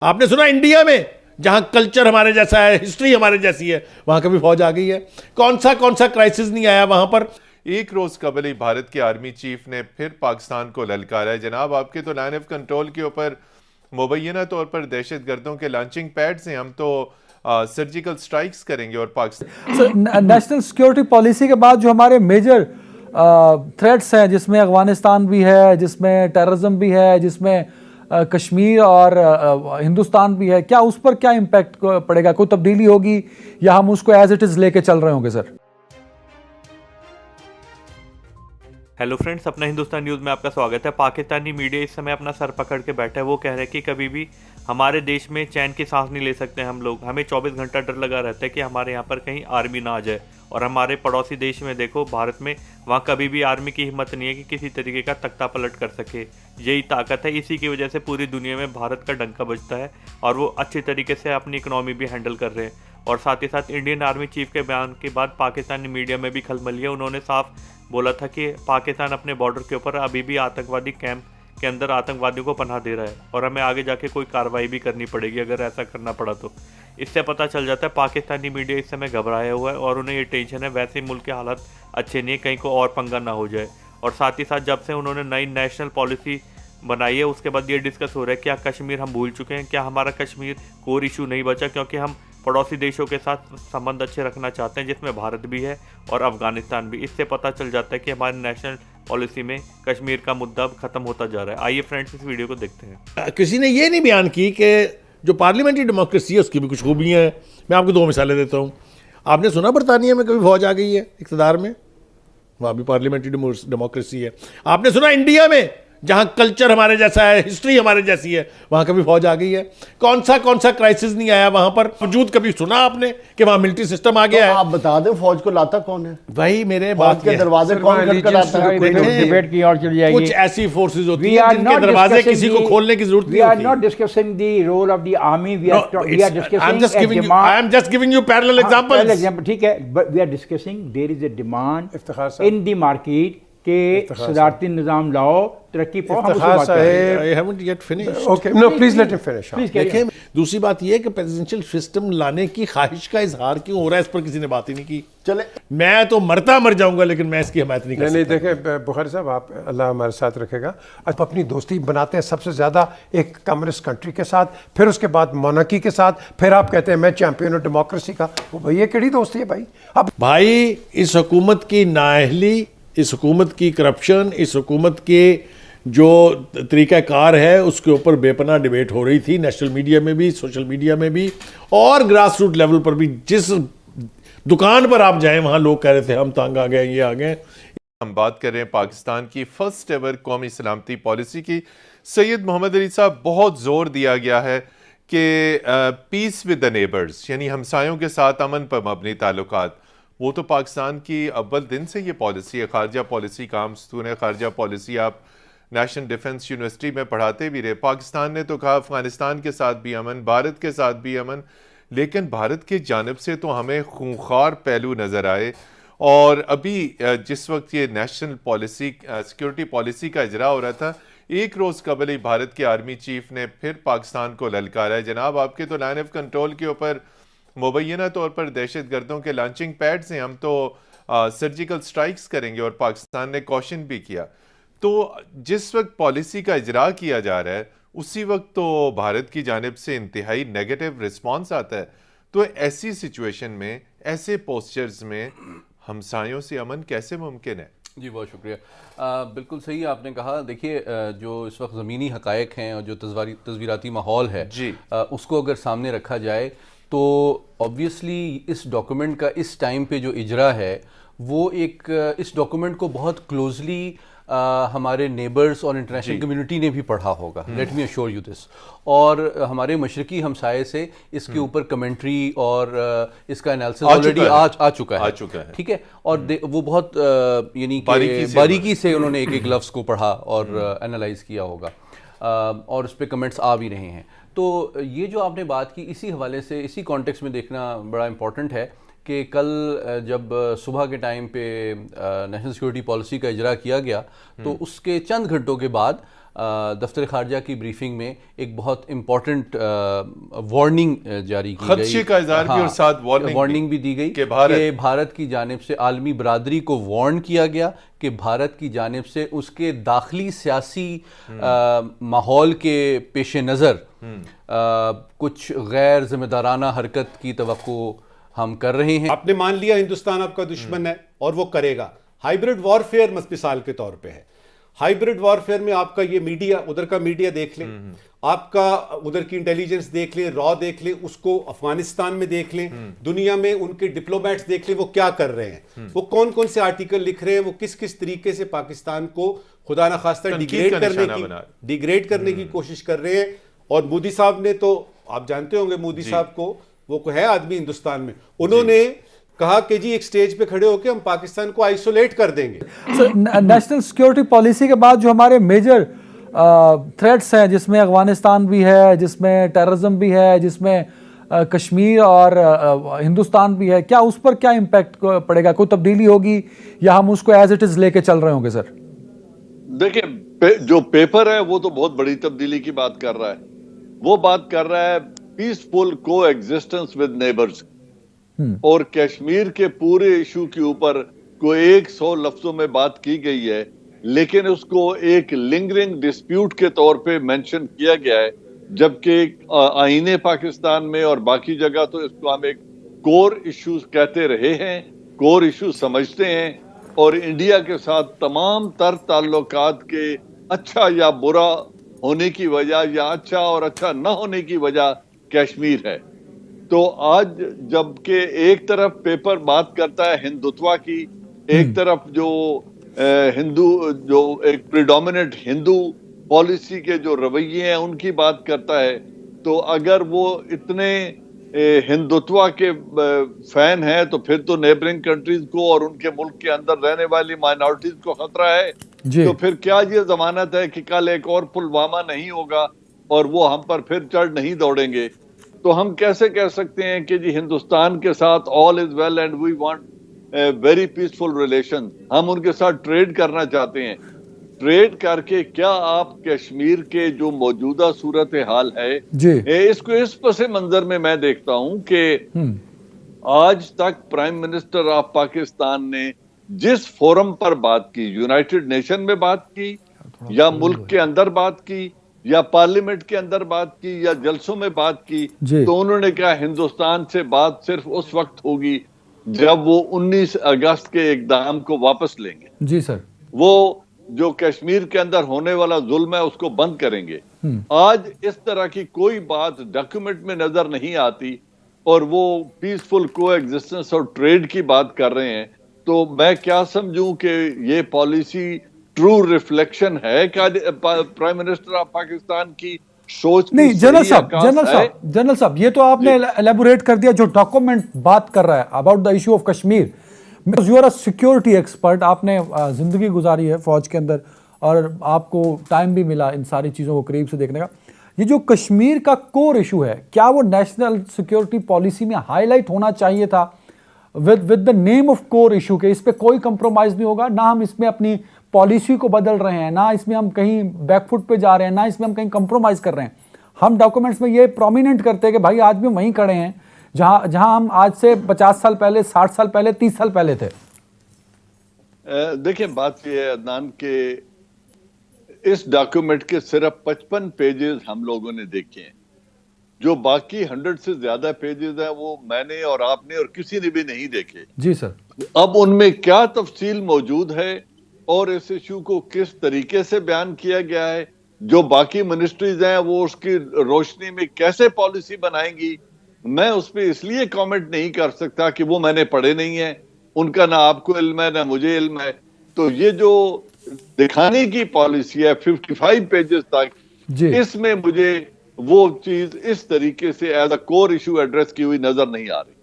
آپ نے سنا انڈیا میں جہاں کلچر ہمارے جیسا ہے, ہسٹری ہمارے جیسی ہے, وہاں کبھی فوج آ گئی ہے؟ کون سا کرائسس نہیں آیا وہاں پر؟ ایک روز قبل ہی بھارت کے آرمی چیف نے پھر پاکستان کو للکارا ہے. جناب آپ کے تو لائن آف کنٹرول کے اوپر مبینہ طور پر دہشت گردوں کے لانچنگ پیڈز ہیں, ہم تو سرجیکل سٹرائکس کریں گے. اور پاکستان نیشنل سیکیورٹی پالیسی کے بعد جو ہمارے میجر تھریٹس ہیں, جس میں افغانستان بھی ہے, جس میں ٹیررزم بھی ہے, جس میں کشمیر اور ہندوستان بھی ہے, کیا اس پر کیا امپیکٹ پڑے گا؟ کوئی تبدیلی ہوگی یا ہم اس کو ایز اٹ از لے کے چل رہے ہوں گے سر؟ ہیلو فرینڈس, اپنا ہندوستان نیوز میں آپ کا سواگت ہے. پاکستانی میڈیا اس سمے اپنا سر پکڑ کے بیٹھا ہے. وہ کہہ رہے ہیں کہ کبھی بھی ہمارے دیش میں چین کی سانس نہیں لے سکتے ہم لوگ. ہمیں 24 گھنٹہ ڈر لگا رہتا ہے کہ ہمارے یہاں پر کہیں آرمی نہ آ جائے. اور ہمارے پڑوسی دیش میں دیکھو, بھارت میں, وہاں کبھی بھی آرمی کی ہمت نہیں ہے کہ کسی طریقے کا تختہ پلٹ کر سکے. یہی طاقت ہے, اسی کی وجہ سے پوری دنیا میں بھارت کا ڈنکا بجتا ہے اور وہ اچھی طریقے سے اپنی اکنامی بھی ہینڈل کر رہے ہیں. اور ساتھ ہی ساتھ انڈین آرمی چیف کے بیان کے بعد پاکستانی میڈیا میں بھی کھلبلی ہے. انہوں نے صاف بولا تھا کہ پاکستان اپنے بارڈر کے اوپر ابھی بھی آتنکوادی کیمپ کے اندر آتنکوادیوں کو پناہ دے رہا ہے اور ہمیں آگے جا کے کوئی کارروائی بھی کرنی پڑے گی اگر ایسا کرنا پڑا تو. اس سے پتہ چل جاتا ہے پاکستانی میڈیا اس سمے گھبرایا ہوا ہے اور انہیں یہ ٹینشن ہے ویسے ملک کے حالات اچھے نہیں ہیں, کہیں کو اور پنگا نہ ہو جائے. اور ساتھ ہی ساتھ جب سے انہوں نے نئی نیشنل پالیسی بنائی ہے اس کے بعد یہ ڈسکس ہو رہا ہے کیا کشمیر ہم بھول چکے ہیں, کیا ہمارا کشمیر کور ایشو نہیں بچا, کیونکہ ہم پڑوسی دیشوں کے ساتھ سبندھ اچھے رکھنا چاہتے ہیں جس میں بھارت بھی ہے اور افغانستان بھی. اس سے پتہ چل جاتا ہے کہ ہماری نیشنل پالیسی میں کشمیر کا مدعا ختم ہوتا جا رہا ہے. آئیے فرینڈس اس ویڈیو کو دیکھتے ہیں. کسی نے یہ نہیں بیان کی کہ جو پارلیمنٹری ڈیموکریسی ہے اس کی بھی کچھ خوبیاں ہیں. میں آپ کو 2 مثالیں دیتا ہوں. آپ نے سنا برطانیہ میں کبھی فوج آ گئی ہے اقتدار میں؟ وہاں بھی پارلیمنٹری ڈیموکریسی ہے. آپ نے سنا انڈیا میں جہاں کلچر ہمارے جیسا ہے, ہسٹری ہمارے جیسی ہے, وہاں کبھی فوج آ گئی ہے؟ کون سا کرائسس نہیں آیا وہاں پر؟ وجود کبھی سنا آپ نے کہ وہاں ملٹری سسٹم آ گیا ہے؟ آپ بتا دیں فوج کو لاتا کون ہے بھائی میرے فوج بات کے دروازے کون کھٹکھٹاتا ہے؟ ڈیبیٹ کی اور چلی جائے گی. کچھ ایسی فورسز ہوتی ہیں جن کے دروازے کسی کو کھولنے کی ضرورت نہیں ہوتی. We are not discussing the role of the army. We are discussing I am just giving you parallel examples. ٹھیک ہے, but we are discussing there is a demand in the market کہ صدارتی نظام لاؤ, ترقی پاؤ. I haven't yet finished. Okay, no, please let him finish. دیکھیں, دوسری بات یہ ہے کہ پریزیڈنشل سسٹم لانے کی خواہش کا اظہار کیوں ہو رہا ہے, اس پر کسی نے بات ہی نہیں کی. چلے میں تو مرتا مر جاؤں گا لیکن میں اس کی حمایت نہیں کر سکتا. نہیں دیکھیں بخاری صاحب, آپ اللہ ہمارے ساتھ رکھے گا. آپ اپنی دوستی بناتے ہیں سب سے زیادہ ایک کمیونسٹ کنٹری کے ساتھ, پھر اس کے بعد مونارکی کے ساتھ, پھر آپ کہتے ہیں میں چیمپئن ہوں ڈیموکریسی کا. بھائی یہ کیڑی دوستی ہے بھائی؟ اب بھائی اس حکومت کی نااہلی, اس حکومت کی کرپشن, اس حکومت کے جو طریقہ کار ہے اس کے اوپر بے پناہ ڈیبیٹ ہو رہی تھی, نیشنل میڈیا میں بھی, سوشل میڈیا میں بھی, اور گراس روٹ لیول پر بھی. جس دکان پر آپ جائیں وہاں لوگ کہہ رہے تھے ہم تانگ آ گئے, یہ آ گئے. ہم بات کر رہے ہیں پاکستان کی فرسٹ ایور قومی سلامتی پالیسی کی. سید محمد علی صاحب, بہت زور دیا گیا ہے کہ پیس ود دا نیبرز, یعنی ہمسایوں کے ساتھ امن پر مبنی تعلقات. وہ تو پاکستان کی اول دن سے یہ پالیسی ہے. خارجہ پالیسی کا ستون خارجہ پالیسی آپ نیشنل ڈیفنس یونیورسٹی میں پڑھاتے بھی رہے. پاکستان نے تو کہا افغانستان کے ساتھ بھی امن, بھارت کے ساتھ بھی امن, لیکن بھارت کی جانب سے تو ہمیں خونخوار پہلو نظر آئے. اور ابھی جس وقت یہ نیشنل پالیسی سیکیورٹی پالیسی کا اجرا ہو رہا تھا, ایک روز قبل ہی بھارت کے آرمی چیف نے پھر پاکستان کو للکارا ہے. جناب آپ کے تو لائن آف کنٹرول کے اوپر مبینہ طور پر دہشت گردوں کے لانچنگ پیڈز ہیں, ہم تو سرجیکل سٹرائکس کریں گے. اور پاکستان نے کوشن بھی کیا. تو جس وقت پالیسی کا اجرا کیا جا رہا ہے اسی وقت تو بھارت کی جانب سے انتہائی نیگیٹو رسپانس آتا ہے. تو ایسی سچویشن میں, ایسے پوسچرز میں ہمسایوں سے امن کیسے ممکن ہے؟ جی بہت شکریہ. بالکل صحیح آپ نے کہا. دیکھیے جو اس وقت زمینی حقائق ہیں اور جو تصویراتی ماحول ہے اس کو اگر سامنے رکھا جائے تو آبویسلی اس ڈاکومنٹ کا اس ٹائم پہ جو اجرا ہے وہ ایک اس ڈاکومنٹ کو بہت کلوزلی ہمارے نیبرز اور انٹرنیشنل کمیونٹی نے بھی پڑھا ہوگا. Let me assure you this. اور ہمارے مشرقی ہمسائے سے اس کے اوپر کمنٹری اور اس کا انالیسس آلریڈی آ چکا ہے. ٹھیک ہے, اور وہ بہت یعنی باریکی سے انہوں نے ایک ایک لفظ کو پڑھا اور انالائز کیا ہوگا اور اس پہ کمنٹس آ بھی رہے ہیں. تو یہ جو آپ نے بات کی اسی حوالے سے, اسی کانٹیکس میں دیکھنا بڑا امپورٹنٹ ہے کہ کل جب صبح کے ٹائم پہ نیشنل سیکورٹی پالیسی کا اجرا کیا گیا تو اس کے چند گھنٹوں کے بعد دفتر خارجہ کی بریفنگ میں ایک بہت امپورٹنٹ وارننگ جاری کی گئی، خدشے کا اظہار بھی اور ساتھ وارننگ بھی دی گئی کہ بھارت کی جانب سے عالمی برادری کو وارن کیا گیا کہ بھارت کی جانب سے اس کے داخلی سیاسی ماحول کے پیش نظر کچھ غیر ذمہ دارانہ حرکت کی توقع ہم کر رہے ہیں۔ آپ نے مان لیا ہندوستان آپ کا دشمن ہے اور وہ کرے گا۔ ہائیبرڈ وارفیئر مثال کے طور پہ ہے، ہائیبرڈ وارفیئر میں آپ کا یہ میڈیا، ادھر کا میڈیا دیکھ لیں، آپ کا ادھر کی انٹیلیجنس دیکھ لیں، را دیکھ لیں، اس کو افغانستان میں دیکھ لیں، دنیا میں ان کے ڈپلومیٹس دیکھ لیں وہ کیا کر رہے ہیں، وہ کون کون سے آرٹیکل لکھ رہے ہیں، وہ کس کس طریقے سے پاکستان کو خدا نخواستہ ڈیگریڈ کرنے کی کوشش کر رہے ہیں۔ اور مودی صاحب نے تو آپ جانتے ہوں گے مودی صاحب کو، وہ ہے آدمی ہندوستان میں، انہوں نے کہا کہ جی ایک سٹیج پہ کھڑے ہو کے ہم پاکستان کو آئسولیٹ کر دیں گے۔ نیشنل سیکیورٹی پالیسی کے بعد جو ہمارے میجر تھریٹس ہیں، جس میں افغانستان بھی ہے، جس میں ٹیررزم بھی ہے، جس میں کشمیر اور ہندوستان بھی ہے، کیا اس پر کیا امپیکٹ پڑے گا؟ کوئی تبدیلی ہوگی یا ہم اس کو ایز اٹ از لے کے چل رہے ہوں گے؟ سر دیکھیں، جو پیپر ہے وہ تو بہت بڑی تبدیلی کی بات کر رہا ہے، وہ بات کر رہا ہے پیسفل کو ایگزسٹنس ود نیبرز، اور کشمیر کے پورے ایشو کے اوپر کوئی 100 لفظوں میں بات کی گئی ہے، لیکن اس کو ایک لنگرنگ ڈسپیوٹ کے طور پہ مینشن کیا گیا ہے، جبکہ آئین پاکستان میں اور باقی جگہ تو اس کو ہم ایک کور ایشوز کہتے رہے ہیں، کور ایشوز سمجھتے ہیں، اور انڈیا کے ساتھ تمام تر تعلقات کے اچھا یا برا ہونے کی وجہ یا اچھا اور اچھا نہ ہونے کی وجہ کشمیر ہے۔ تو آج جبکہ ایک طرف پیپر بات کرتا ہے ہندوتوا کی، ایک طرف جو جو ایک پریڈومیننٹ ہندو پالیسی کے جو رویے ہیں ان کی بات کرتا ہے، تو اگر وہ اتنے ہندوتوا کے فین ہیں تو پھر تو نیبرنگ کنٹریز کو اور ان کے ملک کے اندر رہنے والی مائنورٹیز کو خطرہ ہے، تو پھر کیا یہ ضمانت ہے کہ کل ایک اور پلوامہ نہیں ہوگا اور وہ ہم پر پھر چڑھ نہیں دوڑیں گے؟ تو ہم کیسے کہہ سکتے ہیں کہ جی ہندوستان کے ساتھ all is well and we want very peaceful relations، ہم ان کے ساتھ ٹریڈ کرنا چاہتے ہیں۔ ٹریڈ کر کے کیا آپ کشمیر کے جو موجودہ صورتحال ہے اس کو اس پس منظر میں دیکھتا ہوں کہ آج تک پرائم منسٹر آف پاکستان نے جس فورم پر بات کی، یونائٹڈ نیشن میں بات کی یا ملک کے اندر بات کی یا پارلیمنٹ کے اندر بات کی یا جلسوں میں بات کی، تو انہوں نے کہا ہندوستان سے بات صرف اس وقت ہوگی جب وہ 19 اگست کے اقدام کو واپس لیں گے۔ جی سر، وہ جو کشمیر کے اندر ہونے والا ظلم ہے اس کو بند کریں گے۔ آج اس طرح کی کوئی بات ڈاکیومنٹ میں نظر نہیں آتی اور وہ پیسفل کو ایگزسٹنس اور ٹریڈ کی بات کر رہے ہیں، تو میں کیا سمجھوں کہ یہ پالیسی ٹرو ریفلیکشن ہے پرائم منسٹر آف پاکستان کی سوچ؟ نہیں جنرل صاحب یہ تو آپ نے ایلیبوریٹ کر دیا، جو ڈاکومنٹ بات کر رہا ہے about the issue of Kashmir. You are a security expert, آپ نے زندگی گزاری ہے فوج کے اندر اور آپ کو ٹائم بھی ملا ان ساری چیزوں کو قریب سے دیکھنے کا۔ یہ جو کشمیر کا کور ایشو ہے، کیا وہ نیشنل سیکیورٹی پالیسی میں ہائی لائٹ ہونا چاہیے تھا with the name of core issue کہ اس پہ کوئی کمپرومائز نہیں ہوگا؟ نہ ہم اس میں اپنی پالیسی کو بدل رہے ہیں، نہ اس میں ہم کہیں بیک فٹ پہ جا رہے ہیں، نہ اس میں ہم کہیں کمپرومائز کر رہے ہیں۔ ہم ڈاکومنٹس میں یہ پرومیننٹ کرتے ہیں کہ بھائی آج بھی وہیں کھڑے ہیں جہاں ہم آج سے 50 سال پہلے، 60 سال پہلے، 30 سال پہلے تھے۔ دیکھیں بات یہ ہے عدنان کہ اس ڈاکیومنٹ کے صرف 55 پیجز ہم لوگوں نے دیکھے ہیں، جو باقی 100 سے زیادہ پیجز ہیں وہ میں نے اور آپ نے اور کسی نے بھی نہیں دیکھے۔ جی سر، اب ان میں کیا تفصیل موجود ہے اور اس ایشو کو کس طریقے سے بیان کیا گیا ہے، جو باقی منسٹریز ہیں وہ اس کی روشنی میں کیسے پالیسی بنائیں گی، میں اس پہ اس لیے کامنٹ نہیں کر سکتا کہ وہ میں نے پڑھے نہیں ہیں، ان کا نہ آپ کو علم ہے نہ مجھے علم ہے۔ تو یہ جو دکھانے کی پالیسی ہے 55 پیجز تک، اس میں مجھے وہ چیز اس طریقے سے as a core issue address کی ہوئی نظر نہیں آ رہی۔